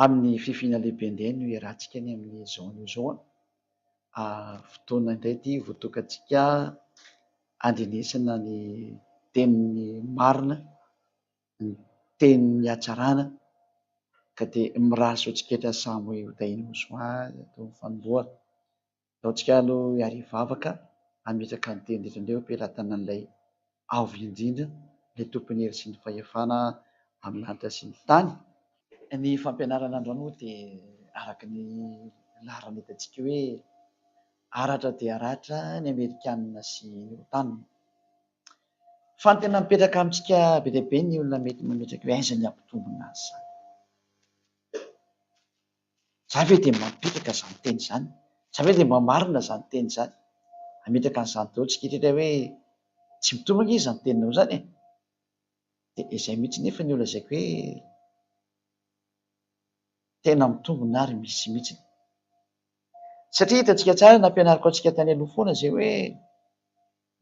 Amin'ny fifina lehibe indray no iarahantsika ny amin'ny zao izao. Fotoana indray ity voatokantsika andrenesana ny tenin'ny marina, ny tenin'ny hatsarana, ka dia mirary soatsiketa samy hotahiny mosoary atao fanombohana. Ataontsika aloha hiariva vavaka hametraka ny teny rehetra indray eo am-pelatanan'ilay avo indrindra, ilay tompony hery sy ny fahefana amin'ny lanitra sy ny tany. Ny fampianarana androany moa dia araka ny laharana hitantsika hoe haratra dia haratra ny Amerikanina sy ny OTAN. Fa ny tena mipetraka amintsika be dia be ny olona mety mametraka hoe aiza ny ampitombona azy izany. Za ve dia mametraka izany teny izany? Za ve dia mba marina izany teny izany? Hametraka an'izany daholo isika rehetra hoe tsy mitombo ange izany teninao izany e. Dia izay mihitsy nefa ny olona izay hoe tena mitombona ary misy mihitsy. Satria hitantsika tsara nampianariko antsika tany aloha foana izay hoe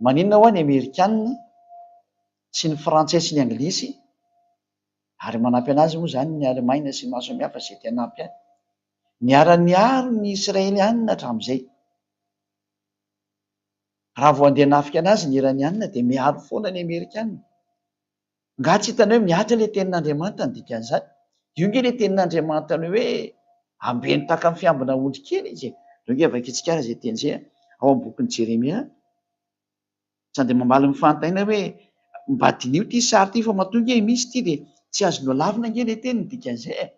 maninona ho any Amerikanina sy ny Frantsay sy ny Anglisy, ary manampy anazy moa izany ny Alemaina sy ny maro samihafa izay te hanampy any. Niara-niaro ny Israelianina hatramin'izay. Raha vao andeha hanafika anazy ny Iranianina dia miaro foana ny Amerikanina. Nga tsy hitany hoe miatra ilay tenin'Andriamanitra ny dikan'izany. Io nge ilay tenin'Andriamanitra ny hoe ambeny tahaka amin'ny fiambina ondry kely izy. Reo nge vakintsika ara izay teny izay ao amin'ny bokin'i Jeremia. Tsy andeha mamaly ny fanontaniana hoe mba dinio ity sary ity fa matoa nge misy ity dia tsy azonao lavina nge ilay teny ny dikan'izay.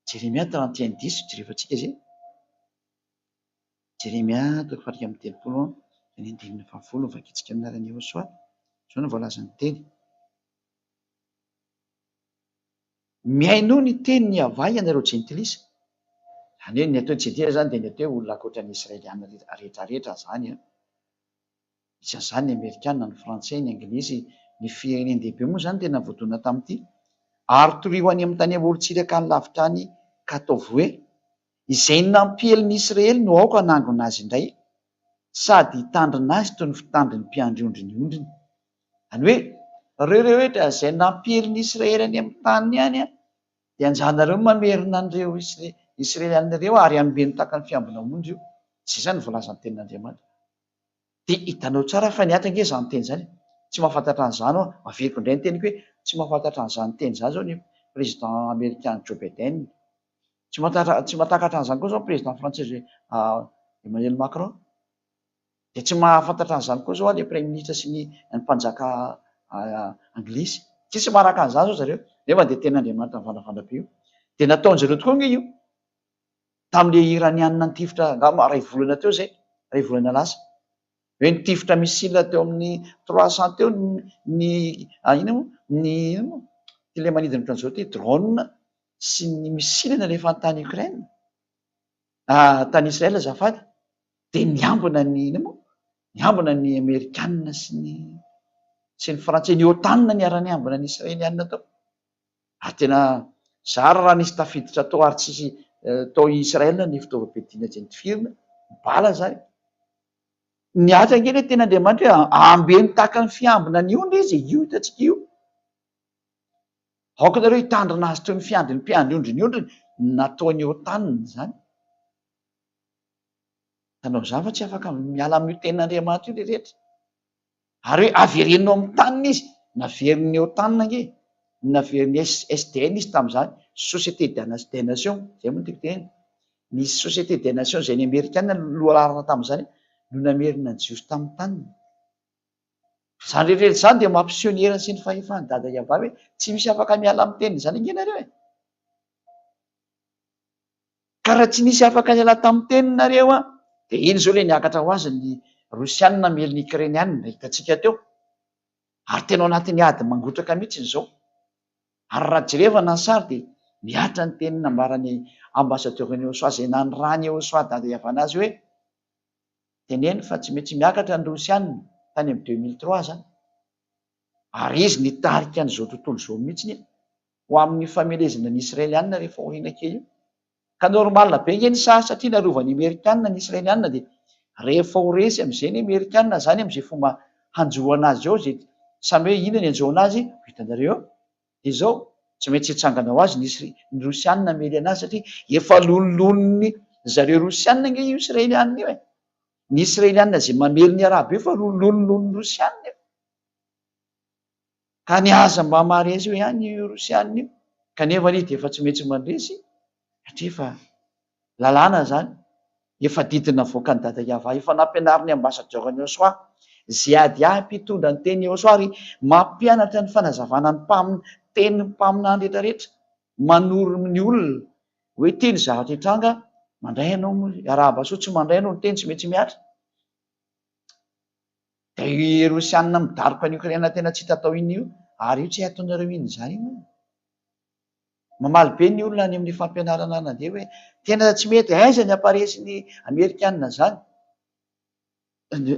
Jeremia 31:10 jerefantsika izay. Jeremia 31:10 vakintsika amin'ny alalan'i Jehosoa. Izao no voalazany teny. Miaino ny teny ny avay ianareo jentilisa. Izany hoe ny atao jentilisa izany dia ny atao hoe olona ankoatran'ny Israelianina rehetrarehetra izany. Isan'izany ny Amerikanina, ny Frantsay, ny Anglisy, ny firenendehibe moa izany tena voadona tamin'ity. Ary torio any amin'ny tany amorontsiraka ny lavitra any ka ataovy hoe izay nampielyn'i Israely no aoka hanangona azy indray, sady hitandrina azy toy ny fitandrin'ny mpiandry ondry ny ondriny. Izany hoe ireo rehetra izay nampielyn'i Israely any amin'ny tany any dia anjaranareo mamerina an'ireo Israelianina ireo ary ambeny tahaka ny fiambina ondry io. Izay izany voalazan'ny tenin'Andriamanitra. Dia hitanao tsara fa niatra ange izany teny izany. Tsy mahafantatra an'izany aho, averiko indray ny teniko hoe tsy mahafantatra an'izany teny izany izao ny président américain Joe Biden. Tsy mahatakatra an'izany koa izao président français Emmanuel Macron. Dia tsy mahafantatra an'izany koa izao ilay premier ministre sy ny mpanjaka Anglisy. Tsy maharaka an'izany izao zareo. Nefa dia tenin'Andriamanitra mivandravandra be io. Dia nataon'izareo tokoa nge io tamin'ilay Iranianina nitifitra angamba iray volana teo izay, iray volana lasa. Hoe nitifitra misila teo amin'ny 300 teo ny ilay manidina ohatran'izao ty drone sy ny misilana rehefa tany Ukraine, tany Israel azafady. Dia niambina ny Amerikanina sy ny Frantsay, ny OTAN niara-niambina ny Israelianina tao. Ary tena zara raha nisy tafiditra tao ary tsisy tao Israel ny fitaovam-piadiana jentifirina, bala zany. Niatra nge ilay ten'Andriamanitra hoe ambeny tahaka ny fiambina ny ondry izy, io hitantsika io. Aoka nareo hitandrina azy toy ny fiandry ny mpiandry ondry ny ondriny, nataony OTAN izany. Tanao izany fa tsy afaka miala amin'io tenin'Andriamanitra io rehetra. Ary hoe averenao amin'ny tanina izy, naverin'ny OTAN nge, naverin'ny SDN izy tamin'izany, Société des Nations, izay moa no tiako teny. Ny Société des Nations izay ny Amerikanina lohalarana tamin'izany no namerina ny jiosy tamin'ny tanina. Izany rehetra izany dia mampiseho ny heriny sy ny fahefany dada iavavy hoe tsy misy afaka miala amin'ny teniny izany ange nareo e. Ka raha tsy nisy afaka niala tamin'ny teninareo dia iny izao ilay niakatra ho azy ny Rosianina namely ny Ukrainianina hitantsika teo. Ary tena ao anatin'ny ady mangotraka mihitsy izao. Ary raha jerevana ny sary dia miatra ny teny nambarany ambassadeur-n'i Jehosoa izay nanirahany Jehosoa dada iavanazy hoe teneny fa tsy maintsy miakatra ny Rosianina tany amin'ny 2003 zany. Ary izy nitarika an'izao tontolo izao mihitsy ho amin'ny famelezana ny Israelianina rehefa horiana kely io. Ka normalina be nge ny sary satria narovan'ny Amerikanina ny Israelianina dia rehefa ho resy amin'izay ny Amerikanina zany amin'izay fomba hanjoana azy ao, izay samy hoe inona ny anjoana azy, hitanareo izao tsy maintsy hitsangana ho azy ny rosianina mely anazy satria efa lonolonony zareo rosianina nge io israelianina io e. Ny israelianina zay mamely ny araba io fa lolonony rosianina io, ka ny aza mba maharesy io ihany io rosianina io, kanefa ny de efa tsy maintsy mandresy satria efa lalàna zany, efa didina voaka ny dada Iava, efa nampianariny ambasadorany Iosoa zay ady ampitondra ny teny Iosoa ary mampianatra ny fanazavana ny teny mpaminany rehetrarehetra, manoro ny olona hoe teny zavatra hitranga mandray ianao araba so tsy mandray ianao ny teny tsy maintsy miatra. De i rosianina midaroka ny Ukraina tena tsy hita atao iny io, ary io tsy ataonareo iny zany io. Mamaly be ny olona any amin'ny fampianarana nandeha hoe tena tsy mety, aiza ny aparesy ny Amerikanina zany.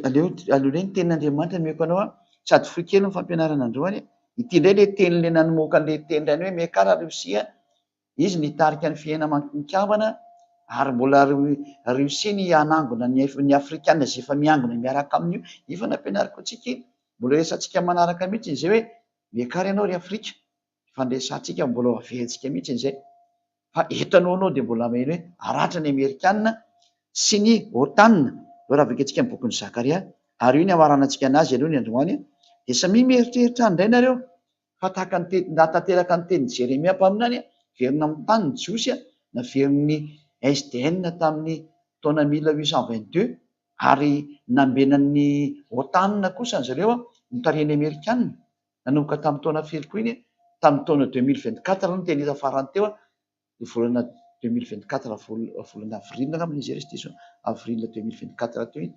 Aleo ny tenin'Andriamanitra meko anao sady foy kely ny fampianarana androany, ity indray le tenile namoaka an'le teny rany hoe mekara Rosia, izy nitarika ny fiaina mikavana ary mbola Rosia ny anangona ny Afrikanina zay efa miangona miaraka amin'io, ifa nampianariko atsika iny, mbola resantsika manaraka mihitsy zay hoe mekara ianao ry Afrika, fandresantsika mbola aveantsika mihitsy zay. Fa eto anao de mbola meny hoe aratra ny Amerikanina sy ny OTAN, lo raha veketsika ny bokin'ny Zakaria, ary io ny amaranantsika anazy aloha ny androany, de samy mieritreritra indray nareo fa tahaka ny natanteraka ny teny Jeremia mpaminany, verina amin'ny tany ny Jiosy, naverin'ny SDN tamin'ny taona 1822, ary nambenan'ny OTAN kosa zareo notarihany Amerikanina, nanomboka tamin'ny taona firy koa iny, tamin'ny taona 2024 no teny hita farany teo, ny volana 2024 volana avril angamba izy resy avril 2024 teo iny,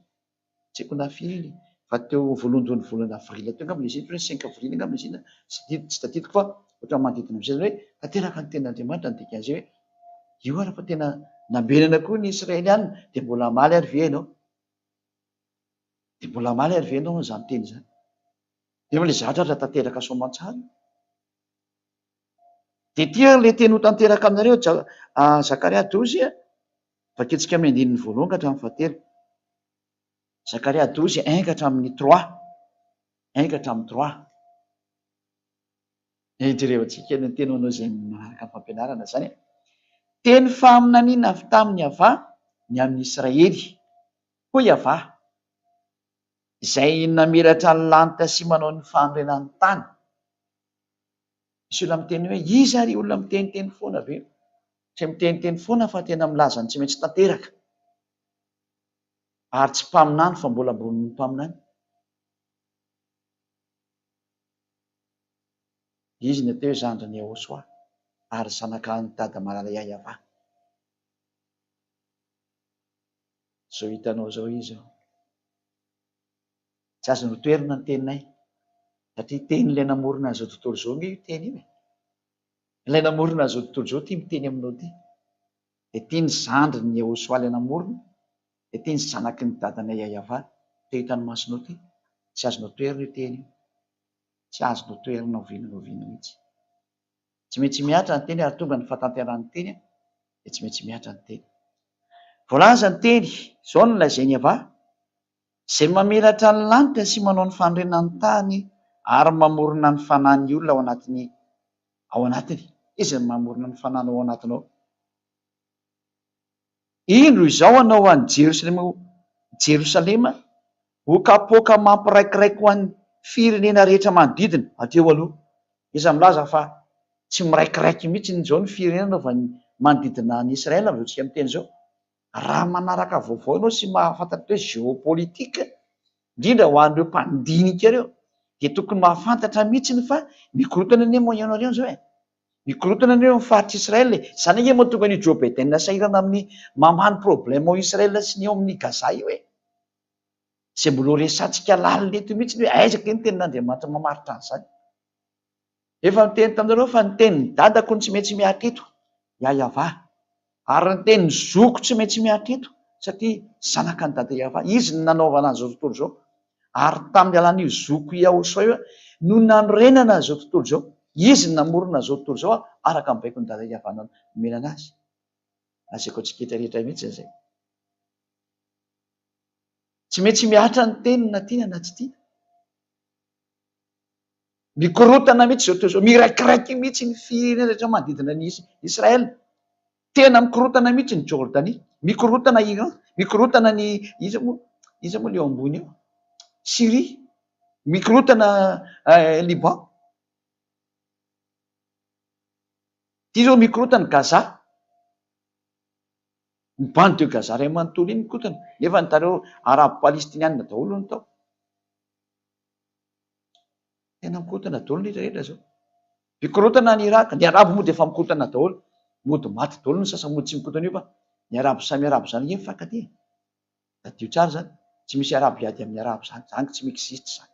tsy haiko na firy iny fa teo voalondony volana avril teo angamba izy iny, 5 avril angamba izy iny, tsy tadidiko fa ohatra manodidina am'zay hoe tanteraka ny tenin'Andriamanitra ny dikan'izay hoe io ary fa tena nambenana koa ny Israelianina, de mbola maly ary ve ianao, de mbola maly ary ve ianao zany teny zany, de le zavatra raha tanteraka soamantsara. De tia le teny ho tanteraka aminareo Zakaria 12, vaketsika amin'ny andininy voalohany ka hatramin'ny fahatelo. Zakaria 12 1 ka hatramin'ny 3, 1 ka hatramin'ny 3. Jerevantsika ny teny anao zay manaraka ny fampianarana zany. Teny faminaniana avy tamin'ny Iava ny amin'ny Israely, hoy Iava, izay namelatra ny lanitra sy manao ny fandrenan'ny tany. Misy olona miteny hoe iza ary olona miteniteny foana ve? Tsy miteniteny foana fa tena milaza ny tsy maintsy tanteraka, ary tsy mpaminany fa mbola ambonin'ny mpaminany. Izy ny atao hoe zandriny Yehosoa ary zanaka ny dada malalay Iava. Zao hitanao zao izy ao, tsy azo notoerina ny teninay satria teny ilay namorona an'izao tontolo zao nge io teny io e. Ilay namorona an'izao tontolo zao tia miteny aminao ty, de tia ny zandriny Yehosoa ilay namorona, de tia ny zanaky ny dadanay Iava, te hitany masonao ty, tsy azonao toerina io teny io, tsy azonao toerina oviana mihitsy. Tsy maintsy miatra ny teny ary tonga ny fahatanteran'ny teny, de tsy maintsy miatra ny teny. Voalaza ny teny, zao no lazainy Iava, zay mamelatra ny lanitra sy manao ny fandrenan'ny tany ary mamorona ny fanan'ny olona ao anatiny. Izy ny mamorona ny fanany ao anatinao. Indro izao anao ho an'ny Jerosalema ho kapoaka mampiraikiraiky ho an'ny firenena rehetra manodidina hateo aloha. Iza milaza fa tsy miraikiraiky mihitsy zao ny firenena fa manodidina ny Israela vao tsika miteny zao. Raha manaraka vaovao ianao sy mahafantatra hoe géopolitika, indrindra ho an'ireo mpandinika ireo, de tokony mahafantatra mihitsy fa mikorotana anie moa ianareo zao e. Mikorotana anareo amin'ny faritra Israela. Zany nge moa tonga ny Joe Biden sahirana amin'ny mamany problème ao Israela sy ny ao amin'ny Gaza io e. Zay mbola ho resantsika lalileto mihitsy hoe aiza ke ny tenin'Andriamanitra mamaritra an'izany. Efa miteny taminareo fa ny tenin'ny dadako ny tsy maintsy miatra eto, Iava, ary ny tenin'ny zoko tsy maintsy miatra eto satria zanaka ny dada Iava, izy ny nanaovana an'izao tontolo zao. Ary tamin'ny alan'io zoko Yehosoa io no nanorenana an'izao tontolo zao. Izy ny namorona an'izao tontolo zao araka ny baiko ny dada Iava nomenana azy. Azaiko atsiketa rehetra mihitsy zay. Tsy maintsy miatra ny teny na tiana na tsy tiana. mikorotana mihitsy zao toizao, miraikiraiky mihitsy ny firenena rehetra manodidina ny Israel. Tena mikorotana mihitsy ny Jordanie, mikorotana Iran, mikorotana ny iza moa le eo ambony eo, Syrie, mikorotana Liban, ty zao mikorotana Gaza, ny bande de Gaza ray manontolo iny mikorotana, nefa ny tareo arabo palestiniana daholo ny tao. Tena mikorotana daholo ny rehetrarehetra zao. Mikorotana ny Iraka, ny arabo moa de efa mikorotana daholo, mody maty daholo ny sasany, mody tsy mikorotana io fa ny arabo samy arabo zany iny mifankatia. Adio tsara zany, tsy misy arabo hiady amin'ny arabo zany tsy mi-existe zany.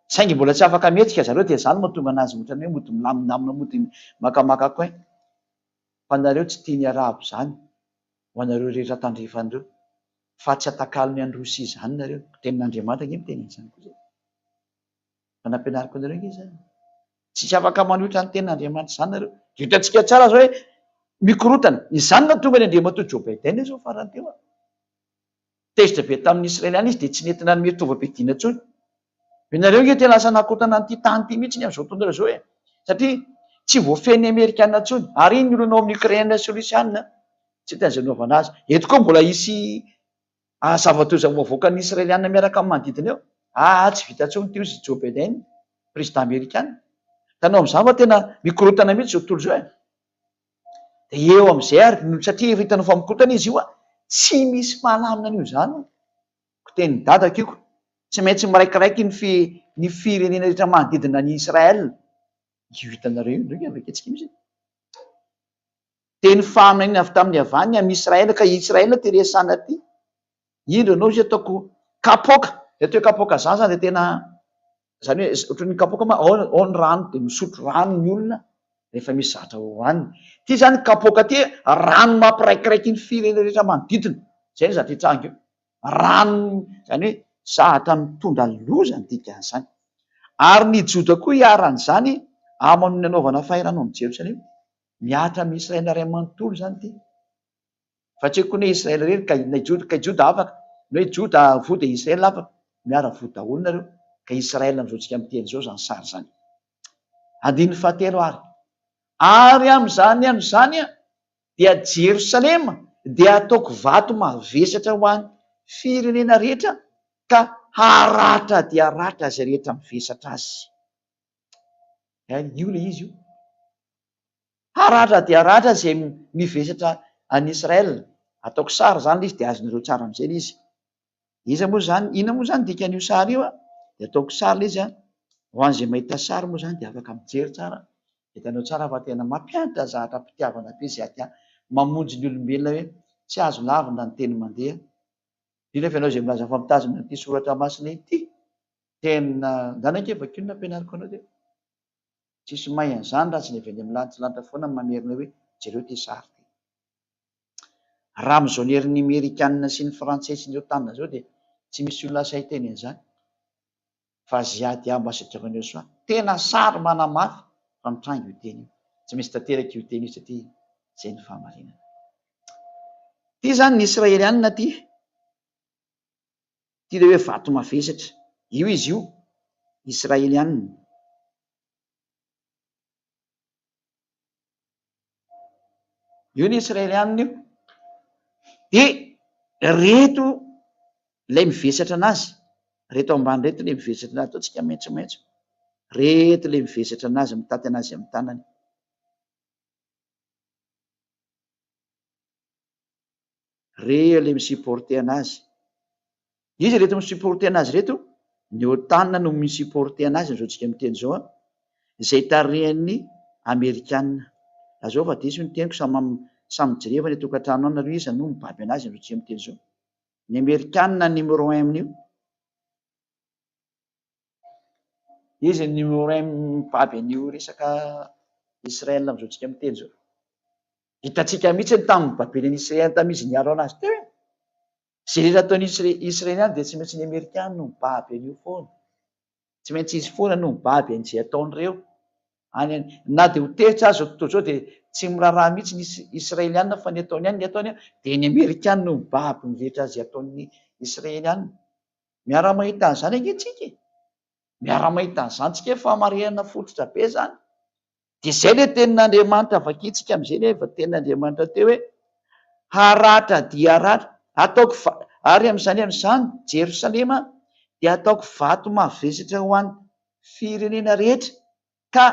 Saingy mbola tsy afaka mihetsika zareo dia zany mahatonga anazy ohatrany hoe mody milaminamina, mody makamaka coin. Fa nareo tsy tia ny arabo zany, ho anareo rehetra tandrefan'ireo, fa tsy atakalony any Rosia zany nareo. Tenin'Andriamanitra nge miteny an'izany koa zay. Fa nampianariko anareo nge zany. Tsy afaka manohitra ny tenin'Andriamanitra zany nareo. Hitantsika tsara zao hoe mikorotana, izany nahatonga ny Andriamanitra Joe Biden zao farany teo. Tezitra be tamin'ny Israeliana izy dia tsy nentina ny mitovam-pidiana intsony. Ianareo nge tena lasa nakotana an'ity tany ity mihitsy ny amin'izao tontolo zao e. Satria tsy voafehin'ny Amerikana intsony, ary iny milonao amin'ny Ukraine sy Rusiana, tsy tena izay naovana azy. Eto koa mbola hisy zava-toza mavoaka ny Israeliana miaraka amin'ny manodidina eo. Tsy vita intsony ty izy Joe Biden, président Amerikana. Tanao amin'izany fa tena mikorotana mihitsy zao tontolo zao e. De eo amin'izay ary satria efa hitanao fa mikorotana izy io tsy misy mahalamina an'io zany. Teny dadako io, tsy maintsy miraikiraiky ny firenena rehetra manodidina ny Israel. Io hitanareo io ndreka avaketsika mihitsy. Teny faminana avy tamin'ny havaniny amin'ny Israel, ka Israel ty resana ty. Indro anao izy ataoko kapoka, atao hoe kapoka zany zany de tena zany hoe ohatran'ny kapoka ma ao ny rano de misotro rano ny olona rehefa misy zatra hohaniny. Ty zany kapoka ty rano mampiraikiraiky ny firenena rehetra manodidina. Zay ny zatra hitranga io. Rano zany hoe zatra mitondra loza ny dikan'izany. Ary ny Joda koa hiaran'izany amin'ny nanaovana fahirana amin'ny Jerosalema. Miatra amin'ny Israel ray manontolo zany ty. Fa tsy koa hoe Israel rery ka Joda afaka, ny hoe Joda vo de Israel afaka, miara vo daholo nareo. Ka Israel amin'izao tsika miteny zao zany sary zany. Andininy fahatelo ary amin'izany dia Jerosalema dia ataoko vato mavesatra ho an'ny firenena rehetra, ka haratra dia haratra zay rehetra mivesatra azy. Io le izy io. Haratra dia haratra zay mivesatra any Israel. Ataoko sary zany le izy de azonareo tsara amin'izay le izy. Ina moa zany dikan'io sary io de ataoko sary le izy ho an'izay mahita sary moa zany de afaka mijery tsara. Hitanao tsara fa tena mampianatra zatra mpitiavana be zay aty mamonjy ny olombelona hoe tsy azo lavina ny teny mandeha. Indrindra fa ianao zay milaza fa mitazona ity soratra masina ity, tena ndanake vakio nampianariko anao teo. Tsisy may an'izany raha tsy nevy any amin'ny lanitra foana mamerina hoe jereo ty sary ty. Raha amin'izao ny herin'ny Amerikanina sy ny Frantsay sy ny OTAN zao de tsy misy olona say teny an'izany. Fa ziady ambassadeur-n'ny soa tena sary manamafy fa mitranga io teny io. Tsy misy tanteraka io teny io satria zay ny fahamarinana. Ty zany ny Israeliana ty. Ty le hoe vato mavesatra. Io izy io, Israeliana. Io ny Israeliana io. De reto lay mivesatra anazy. Reto ambany reto le mivesatra anazy. Ataontsika maitsomaitso. Reto le mivesatra anazy, mitaty anazy amin'ny tanany. Reo le misupporter anazy. Izy reto misupporter anazy reto, ny OTAN no misupporter anazy zao tsika miteny zao izay tarihan'ny Amerikanina. Azao fa diso ny teniko samy jerevana tokantrano ao nareo izy no mibaby anazy zao tsika miteny zao. Ny Amerikanina numéro 1 amin'io. Izy numéro 1 mibaby an'io resaka Israel amin'izao tsika miteny zao. Hitantsika mihitsy tamin'ny babeny Israel tamizy niaro anazy teo. Zay rehetra ataon'ny Israeliana dia tsy maintsy ny Amerikana no mibaby an'io foana. Tsy maintsy izy foana no mibaby an'izay ataon'ireo. Na dia ho teritra azy zao tontolo zao dia tsy miraharaha mihitsy ny Israeliana fa ny ataony ihany dia ny Amerikana no mibaby ny rehetra azy ataon'ny Israeliana. Miara-mahita an'izany angentsika. miara-mahita an'izany tsika fa marihana fototra be zany. Dia izay le tenin'Andriamanitra vakitsika amin'izay nefa tenin'Andriamanitra teo hoe haratra dia haratra ataoko ary amin'izany amin'izany Jerosalema dia ataoko vato mavesatra ho an'ny firenena rehetra, ka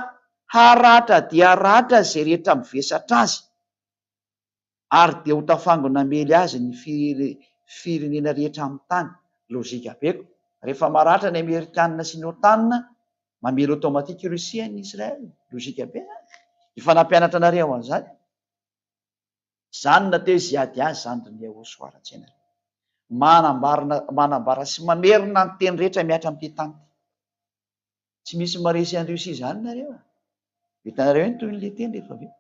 haratra dia haratra izay rehetra mivesatra azy, ary dia ho tafangona mely azy ny firenena rehetra amin'ny tany. Lozika beko. Rehefa maratra ny Amerikanina sy ny OTAN, mamely automatika i Rosia ny Israel. Lozika be. Efa nampianatra anareo an'izany. Zany nateo izy azy zany ny soaratsaina. Manambara sy mamerina ny teny rehetra miatra amin'ity tany. Tsy misy maresy an'i Rosia zany nareo. Hitanareo ny toy ny teny rehefa aveo.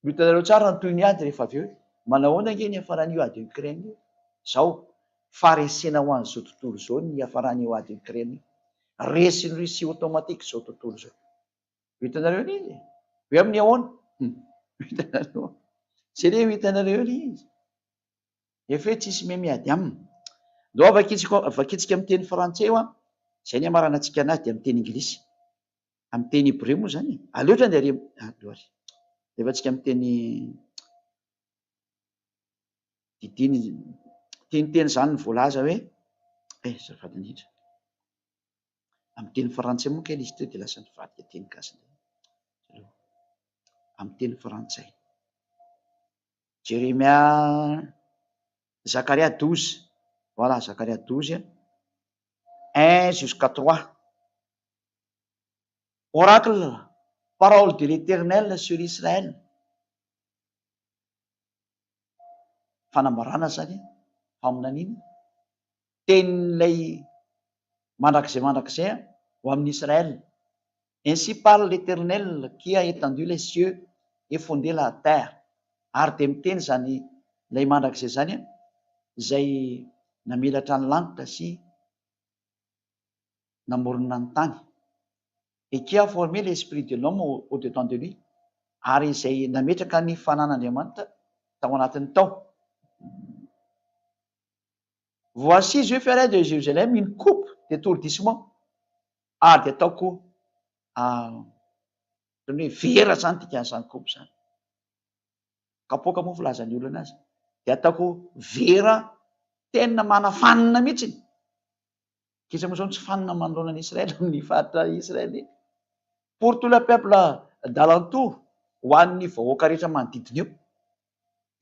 Hitanareo tsara ny toy ny ady rehefa aveo. Manahoana nge ny hafaran'io ady Ukraine io? Zao faresena ho an'izao tontolo zao ny hafaran'io ady Ukraine io. Resin'ny Rosia automatika zao tontolo zao. Hitanareo n'izy? Hoe amin'ny ahoana? Hitanareo? Zay le hitanareo izy. Efa hoe tsisy miady aminy. Ndao vakitsika amin'ny teny frantsay io, izay ny amarana antsika anazy dia amin'ny teny anglisy. Amin'ny teny hébreu moa zany. Aleotra ny efa tsika amin'ny teny teny zany ny voalaza hoe zafady indrindra. Amin'ny teny frantsay moa kely izy teo dia lasa nivadika teny gasy. Amin'ny teny frantsay. Jérémia, Zacharia 12. Voilà, Zacharia 12, 1 jusqu'à 3. Oracle, parole de l'Éternel sur Israël. Fanambarana zany, faminaniana. Tenin'ilay mandrakizay ho amin'ny Israël. Ainsi parle l'Éternel qui a étendu les cieux et fondé la terre. Ary dia miteny zany ilay mandrakizay zany, izay namelatra ny lanitra sy namorona ny tany. Et qui a formé l'esprit de l'homme au-dedans de lui. Ary izay nametraka ny fanan'Andriamanitra tao anatin'ny tao. Voici, je ferai de Jérusalem une coupe d'étourdissement. Ary dia ataoko vera zany tikan'izany coupe zany. Kapoaka moa filazan'ny olona azy. Dia ataoko vera tena manafanina mihitsy. Kisa moa zao tsy fanina manoloana an'Israël amin'ny faritra Israël. Pour tout le peuple d'alentour, ho an'ny vahoaka rehetra manodidina eo.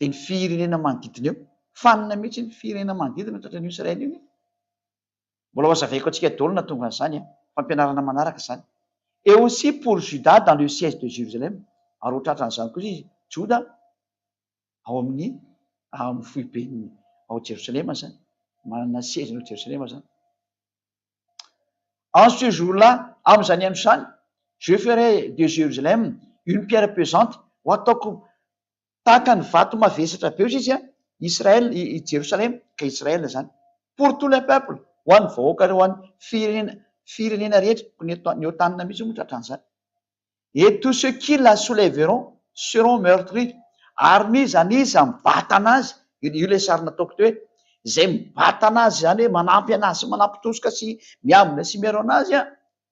Dia ny firenena manodidina eo. Fanina mihitsy ny firenena manodidina tratran'io Israël io. Mbola hazavaiko antsika daholo na tonga an'izany, fampianarana manaraka izany. Et aussi pour Juda dans le siège de Jérusalem. Ary ho tratran'izany koa izy Juda ao amin'ny foibeny ao Jérusalem zany. Manana siège ao Jérusalem zany. En ce jour-là, amin'izany amin'izany, je ferai de Jérusalem une pierre pesante. Ho ataoko tahaka ny vato mavesatra be izy Israël, Jérusalem, ka Israël zany. Pour tout le peuple, ho an'ny vahoaka ho an'ny firenena rehetra, ny otanina mihitsy moa tratran'izany. Et tous ceux qui la soulèveront seront meurtris. Ary mizany izy mibata anazy, io le sary nataoko teo hoe izay mibata anazy zany hoe manampy anazy sy manampitosoka sy miambina sy miaro anazy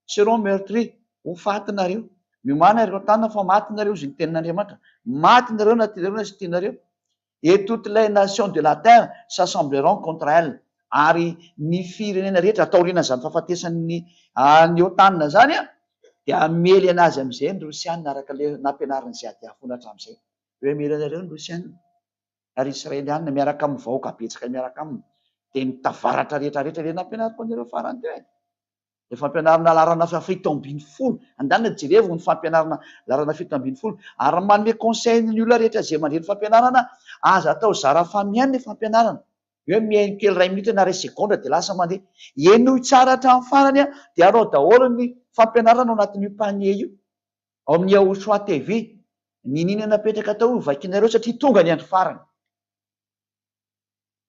seront meurtris. Ho fatinareo. Miomana ireo tanana fa matinareo izy ny tenin'Andriamanitra. Matinareo na tianareo na sy tianareo. Et toutes les nations de la terre s'assembleront contre elle. Ary ny firenena rehetra ataoriana zany fahafatesan'ny ny otanina zany dia amely anazy amin'izay ny Rosianina araka le nampianariny izay adiafona hatramin'izay. Hoe amely anareo ny Rosianina. Ary Israelianina miaraka amin'ny vahoaka betsaka miaraka aminy dia mitavaratra rehetrarehetra le nampianariko anareo farany teo. Ny fampianarana larana fito ambin'ny folo. Andana jereviko ny fampianarana larana fito ambin'ny folo. Ary manome conseil ny olona rehetra izay mandray ny fampianarana, aza atao zara famiany ny fampianarana. Hoe mihaino kely 2 minitra na 2 seconde dia lasa mandeha. Enoy tsara hatramin'ny farany dia arao daholo ny fampianarana ao anatin'io panier io. Ao amin'ny Yahoshua TV. Ninina napetraka tao vakinareo satria tonga ny andro farany.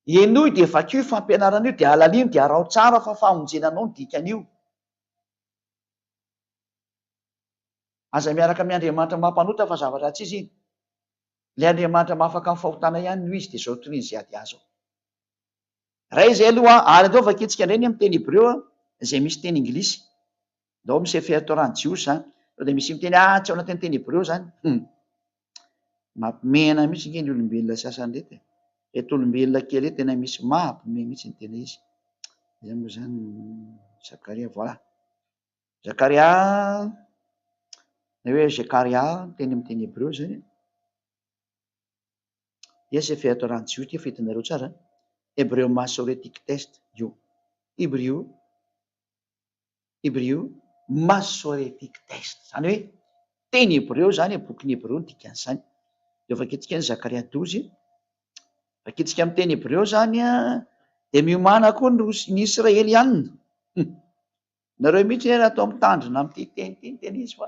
Enoy dia vakio fampianarana io dia alalino dia arao tsara fa famonjenanao ny dikan'io. Aza miaraka amin'ny Andriamanitra mampanota fa zavatra tsy izy. Ilay Andriamanitra mahafaka amin'ny fahotana ihany no izy dia izao toy ny izay ady azy. Ray izay aloha ary andao vakitsika indray ny amin'ny teny hébreu izay misy teny anglisy. Dao misy fihatoran jiosy zany. Sao dia misy miteny tsy ao anatin'ny teny hebreo zany. Mampimena mihitsy nge ny olombelona sasany reto. Reto olombelona kely reto tena misy mampime mihitsy ny tena izy. Zay moa zany Zakaria, voilà. Zakaria, na hoe Zekaria teny amin'ny teny hebreo zany. Iesa fihatoran jiosy ty fitanareo tsara. Hebreo masoretic test io. Hébreu masoretic test. Zany hoe teny hebreo zany, boky hebreo no dikan'izany. Dia vakitsika ny Zakaria 12, vakitsika amin'ny teny hebreo zany dia miomana koa ny Israelianina. Nareo mihitsy raha atao mitandrina amin'ity teny ity ny tena izy fa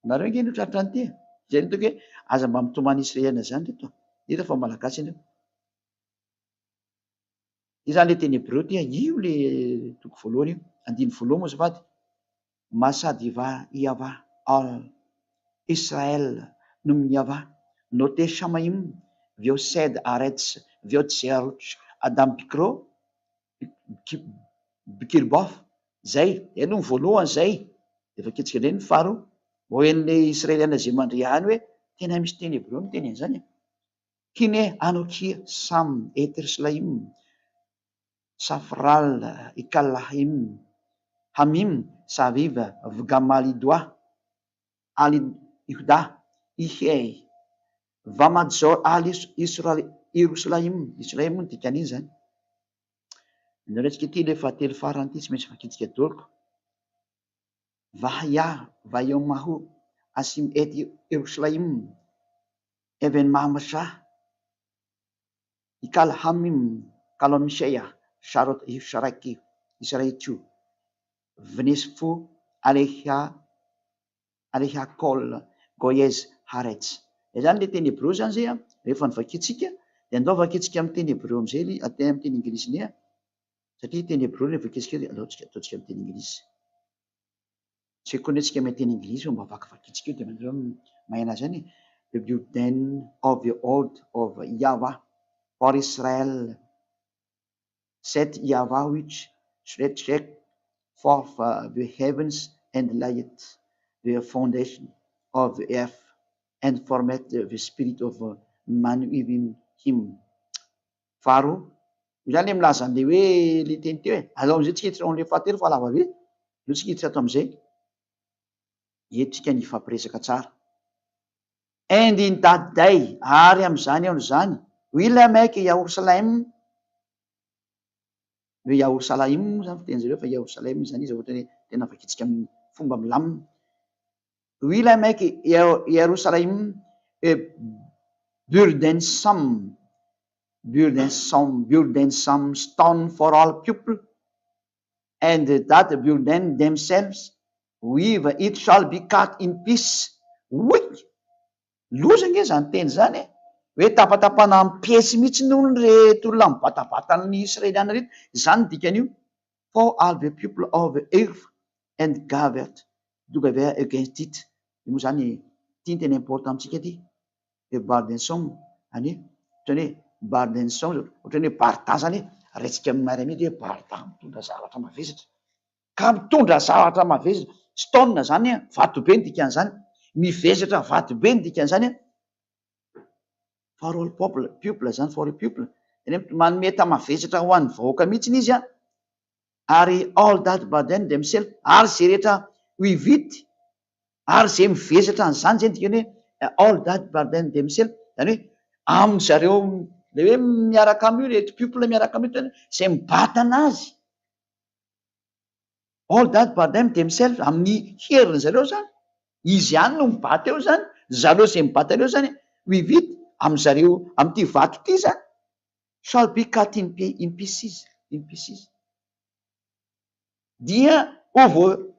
nareo nge no tratra an'ity. Zay ny hoe aza mba mitomany Israeliana zany reto. Hita fa malagasy ianao. Io zany le teny hebreo ty, io le toko voalohany io, 15 moa azafady. Masadiva iava al Israel no miava note Shamaim Viosed Arets Viotserot Adam Bikro Bikirbof zay eno ny voalohany zay. Dia vakitsika indray ny faharoa hoen'le Israeliana zay mandre any hoe tena misy teny hebreo ny teny an'izany. Kine Anokia Sam Eterslaim Safral Ikalahim Hamim Saviva Vgamalidoa Ali Ihuda Ihei Vamadzo Ali Israel no dikan'iny zany. Naretsika ity le fahatelo farany ity tsy maintsy vakitsika doloko. Vahia Vayomahu Asim et Jerusalem Even Mamasa Ikalhamim Kalamisheya Sharot Isharaki Israetu Vnesfu Aleha Kol Goyez Harets. Zany le teny hebreo zany zay rehefa nivakitsika dia andao vakitsika amin'ny teny hebreo am'izay amin'ny teny anglisy ny satria teny hebreo rehefa vakitsika ataontsika amin'ny teny anglisy. Tsy koa netsika amin'ny teny anglisy mba vakivakitsika io dia mandreo mahena zany. The burden of the old of Yahweh for Israel set Yahweh which stretched forth the heavens and laid the foundation of the earth and formed the spirit of man within him. Faro io zany le milaza an'le hoe le teny teo alao am'izay tsika hiditra am'le fahatelo fa lava be no tsika hiditra ato am'izay entsika ny fampiresaka tsara. And in that day, ary am'izany ao zany, will I make Jerusalem, hoe Jerusalem zany fiteny zareo fa Jerusalem zany izy ohatra hoe tena vakitsika amin'ny fomba milamina. Will I make Jerusalem a burdensome stone for all people, and that burden themselves with it shall be cut in piece. Loza nge zany teny zany hoe tapatapana amin'ny piesy mihitsy noho ny reto olona mibatabatany Israeliana reto. Zany dikan'io. For all the people of the earth and gathered together against it. Io moa zany tia tena important amintsika ty. The burdensome any ohatrany hoe burdensome ohatrany hoe barda zany retsika amin'ny miaramedy hoe barda mitondra zavatra mavesatra ka mitondra zavatra mavesatra. Stone zany vato be ny dikan'izany, mivesatra vato be ny dikan'izany. For all people zany for all people manome tamavesatra ho an'ny vahoaka mihitsy izy ary all that burden themselves, ary zay rehetra with it, ary zay mivesatra an'izany zay dikany hoe all that burden themselves, zany hoe amin'ny zareo le hoe miaraka am'io rehetra people miaraka am'io tena zay mibatana azy. All that burden themselves amin'ny heriny zareo zany, izy ihany no mibata eo zany, zareo zay mibata eo zany with it amin'zareo amin'ity vato ity zany shall be cut in pieces. Dia ho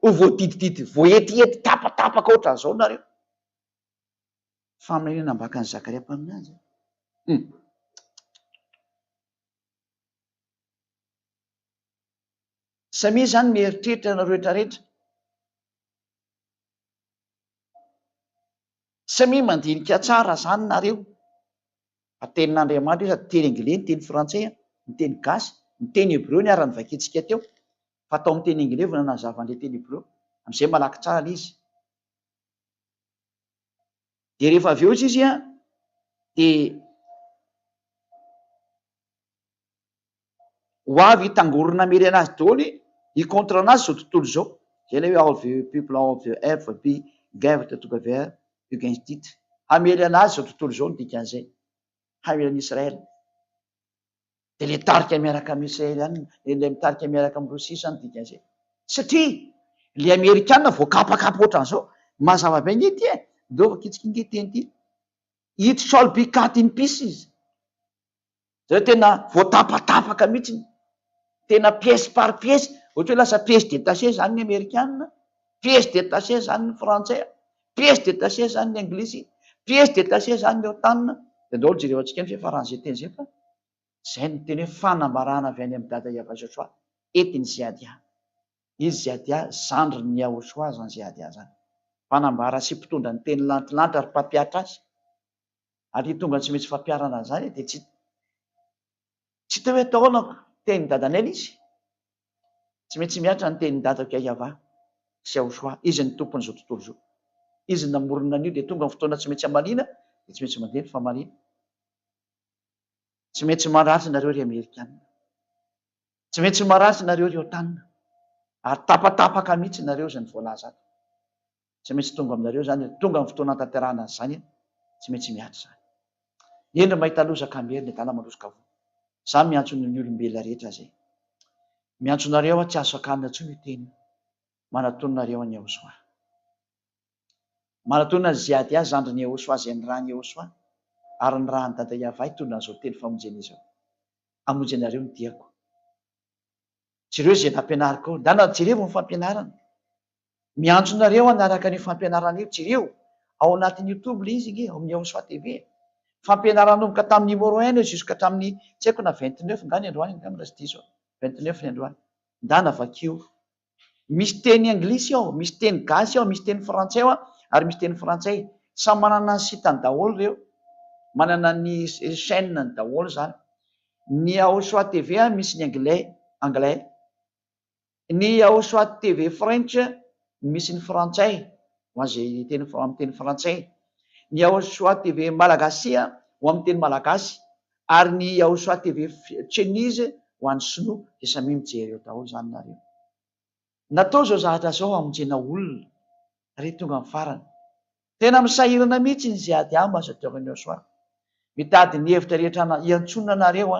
voadididity voetiety tapatapaka ohatran'izao nareo. Faminaniana nambakan'ny Zakaria mpaminazy. Samy zany mieritreritra nareo rehetrarehetra. Samy mandinika tsara zany nareo. Tenin'Andriamanitra io teny anglais, ny teny frantsay, ny teny gasy, ny teny hebreo ny ara-ny vakitsika teo. Fa atao amin'ny teny anglais vao nanazava an'ilay teny hebreo. amin'izay malaky tsara l izy. De rehefa avy eo izy a de ho avy hitangorona mery anazy daholo i contre anazy zao tontolo zao. Zay le hoe avy people avy FB guerre de togaver ugenstite hamely anazy zao tontolo zao ny dikan'izay hamely an'Israël. De le tarika miaraka amin'ny Israely any le mitarika miaraka amin'ny Rosia zany dikan'izay satria le Amerikanina voakapakapa ohatran'izao mazava be ny ity ndova kitsikingeteny ity it shall be cut in pieces zay tena voatapatapaka mihitsiny tena pièce par pièce ohatra hoe lasa pièce détachée zany ny Amerikanina, pièce détachée zany ny Frantsay, pièce détachée zany ny Anglisy, pièce détachée zany ny OTAN. De daholo jereo antsika ny fiafaran'izay teny zay fa zay no teny hoe fanambarana avy any amin'ny dada Yahova etiny Ziadia. Izy Ziadia zandriny Yahoshua zany Ziadia zany. Fanambara sy mpitondra ny teny lantilanitra ary mpampiatra azy. Ary tonga tsy maintsy fampiarana zany de tsy hita hoe ataona teny dadanay izy. Tsy maintsy miatra ny teny dadako Yahova sy Yahoshua. Izy ny tompony zao tontolo zao. Izy namorona an'io de tonga ny fotoana tsy maintsy hamarina de tsy maintsy mandeha ny famarina. Tsy maintsy maratry nareo ry Amerikanina. Tsy maintsy maratry nareo ry OTAN. Ary tapatapaka mihitsy nareo zany voalaza ato. Tsy maintsy tonga aminareo zany tonga ny fotoana tanterahana zany tsy maintsy miatra zany. Eny mahita lozaka mery ny dala malosika avo. Zany miantso ny olombelona rehetra zay. Miantso nareo tsy azo sakanina intsony io teny. Manatononareo any Yahoshua. Manatonona ny Ziadia zandriny Yahoshua zay ny rany Yahoshua ary ny rahany dada Yahova hitondra an'izao teny famonjena izao. Amonjy anareo ny diako. Jereo zay nampianariko ao. Dana jereo ny fampianarana. Miantso nareo anaraka ny fampianarana io jereo. Ao anatin'ny YouTube le izy ige ao amin'ny Yahoshua TV. Fampianarana nomboka tamin'ny numéro 1 jusqu'à hatramin'ny tsy haiko na 29 ngany androany ngamy raha sy diso 29 ny androany. Ndana vakio. Misy teny anglisy ao, misy teny gasy ao, misy teny frantsay ao ary misy teny frantsay. Samy manana ny sitany daholo reo. Manana ny chaîne ny daholo zany. Ny Yahoshua TV misy ny anglais. Ny Yahoshua TV French misy ny frantsay ho an'izay teny amin'ny teny frantsay. Ny Yahoshua TV malagasy ho amin'ny teny malagasy ary ny Yahoshua TV chinese ho an'ny sinoa de samy mijery eo daholo zany nareo. Natao zao zavatra zao hamonjena olona rehetra tonga amin'ny farany. Tena misahirana mihitsy ny Ziadia ambassadeur-n'i Yahoshua. Mitady ny hevitra rehetra iantsonana nareo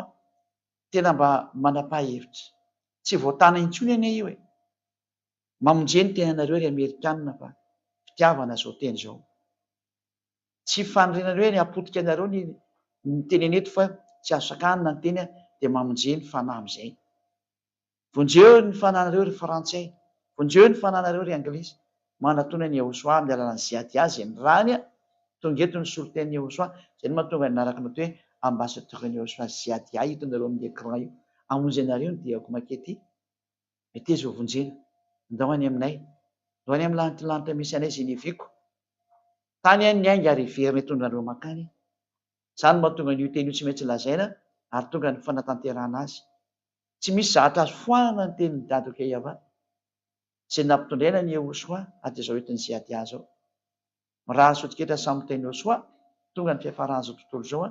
tena mba manapa-hevitra. Tsy voatana intsony anie io e. Mamonjeny tena nareo ry Amerikanina fa fitiavana zao teny zao. Tsy fanrenareo ny apotika anareo ny teny eto fa tsy azo sakanina ny teny de mamonjeny fanahy am'izay. Vonjeo ny fananareo ry frantsay, vonjeo ny fananareo ry anglisy. Manatona ny Yahoshua amin'ny alalan'ny Ziadia zay ny rany tonga eto ny soloten'ny Yahoshua. Zay no mahatonga ny naraka natao hoe ambassadeur-n'i Yahoshua Ziadia hitanareo amin'ny écran io. Amonjy anareo ny diako makety. Mety izy ho vonjena. Ndao any aminay. Ndao any amin'ny lantilanitra misy anay zay neviko. Tany any ny ainga ary very hitondranareo makany. Zany mahatonga n'io teny io tsy maintsy lazaina ary tonga ny fanatanterahana azy. Tsy misy zavatra azo foanana ny tenin'ny dadako Yahova. Zay nampitondraina ny Yahoshua hatrizao eton'ny Ziadia zao. Raha sotsiketra samy teny Yahoshua tonga ny fiafaran'izao tontolo zao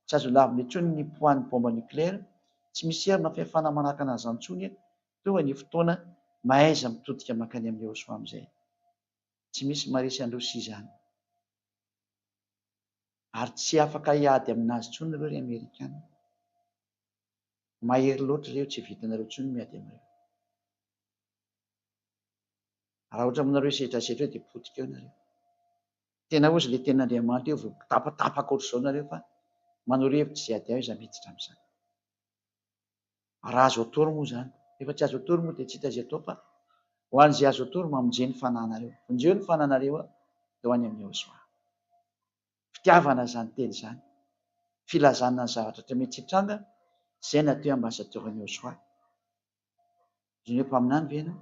tsy azo lavina intsony ny poids ny bomba nucléaire. Tsy misy herina fiafana manahaka anazy intsony tonga ny fotoana mahaiza mitodika mankany amin'ny Yahoshua amin'izay. Tsy misy maharesy an'ny Rosia zany. Ary tsy afaka hiady aminazy intsony ireo ry Amerikanina. Mahery loatra ireo tsy vitanareo intsony miady amin'ireo. Raha ohatra aminareo setrasetra eo dia potika eo nareo. Tena ozy le ten'Andriamanitra eo vao tapatapaka ohatr'izao nareo fa manoro hevitra Ziadia io iza miditra amin'izany. Raha azo atoro moa zany. Rehefa tsy azo atoro moa dia tsy hita izay atao fa ho an'izay azo atoro mamonjeny fananareo. Vonjeo ny fananareo dia ho any amin'ny Yahoshua. Fitiavana zany teny zany. Filazana ny zavatra rehetra mety hitranga zay natao ambassadeur-n'i Yahoshua. Izy hoe mpaminany ve ianao?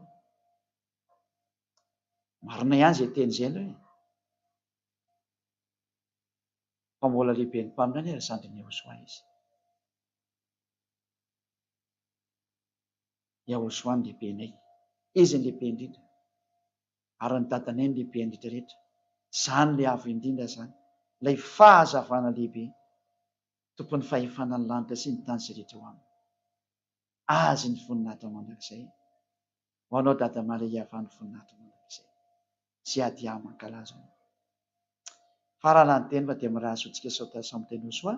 Marina ihany zay teny zay aloha e. Fa mbola lehibe ny mpaminany ary zandrin'i Yahoshua izy. Yahoshua ny lehibenay. Izy ny lehibe indrindra. ary ny dadanay ny lehibe indrindra rehetra. Izany le avo indrindra zany, ilay fahazavana lehibe tompon'ny fahefana ny lanitra sy ny tany izay rehetra ho aminy. Azy ny voninahitra mandrakizay, ho anao dada Maria ny voninahitra mandrakizay, sy ady mankalaza. Farana ny teny fa dia mirahazo antsika sao samy teny ho soa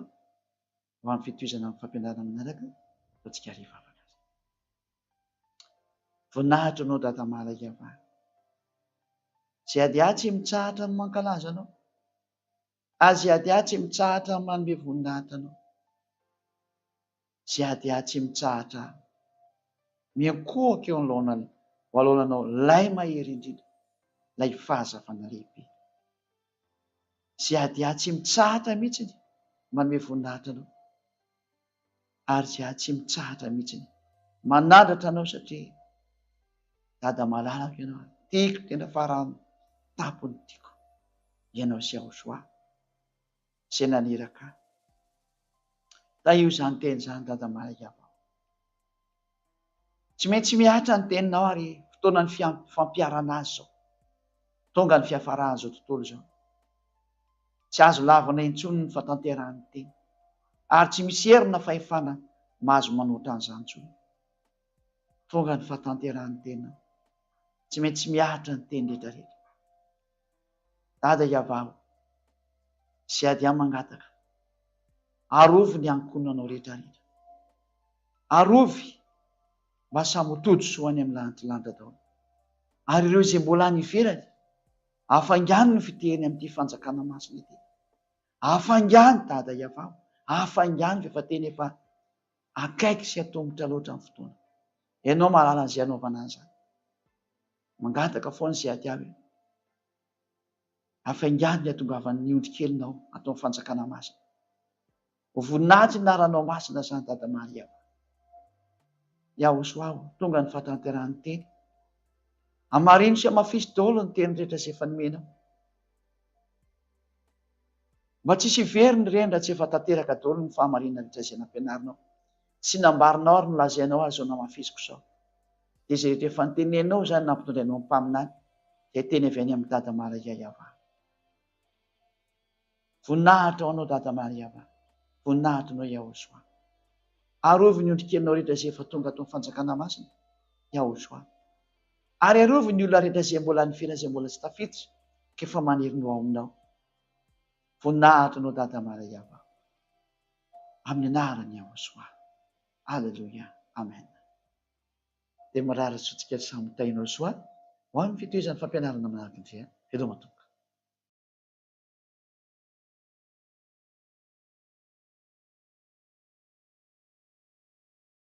ho amin'ny fitohizana amin'ny fampianarana manaraka antsika rehefa afaka. Voninahitra anao dada Maria, izay ady tsy mitsahatra ny mankalaza anao, azy ady tsy mitsahatra ny manome voninahitra anao, izay ady tsy mitsahatra miankohaka eo alohananao lay mahery indrindra, lay fahazavana lehibe, izay ady tsy mitsahatra mihitsy manome voninahitra anao, ary izay tsy mitsahatra mihitsy manandratra anao satria dada malalaka ianao, tiako tena farany tapony tiako ianao sy aho soa izay naniraka da io izany teny izany dada Maria. Tsy maintsy miatra ny teninao ary fotoana ny fampiarana azy zao, tonga ny fiafarahana zao tontolo zao, tsy azo lavana intsony ny fatanterahany teny, ary tsy misy herina fahefana mahazo manoatra an'izany intsony. Tonga ny fatanterahany tena, tsy maintsy miatra ny teny rehetra rehetra. Dada Iavao, sy ady mangataka, arovy ny ankonanao rehetra rehetra, arovy mba samy todo soa any amin'ny lanitra daholo, ary ireo izay mbola any ivelany afangany ny fitehiny amin'ity fanjakana masina ity, afangany dada Iavao, afangany efa teny efa akaiky sy atombotra loatra ny fotoana. Ianao mahalala an'izay anaovana an'izany, mangataka foana sy ady avy, afangany ny atongavan'ny ondrikelinao atao amin'ny fanjakana masina. Ho voninahitra ny anaranao masina izany dada Maria. Iaho soaho, tonga ny fatanterahany teny, amarino sy amafisy daholo ny teny rehetra sy efa nomenao, mba tsisy very ny reny raha tsy efa tanteraka daholo ny fahamarinana rehetra izay nampianarinao sy nambarinao ary nolazainao azy zao namafisiko sao. Dia izay rehetra efa notenenao izany nampitondrainao amin'ny mpaminany, izay teny avy any amin'ny dada Maria Iavao. Voninahitra ho anao dada Maria Iavao, voninahitra anao iaho soa, arovy ny ondrikelinao rehetra izay efa tonga atao amin'ny fanjakana masina iaho soa, ary arovy ny olona rehetra izay mbola nifela, izay mbola tsy tafiditra kefa maniry no ao aminao. Voninahitra anao dada Maria Iavao, amin'ny anarany iaho soa. Aleluia, amen. Dia mirary sotsika samy tainao soa ho amin'ny fitohizan'ny fampianarana manaraka indray. Veloma tompoko.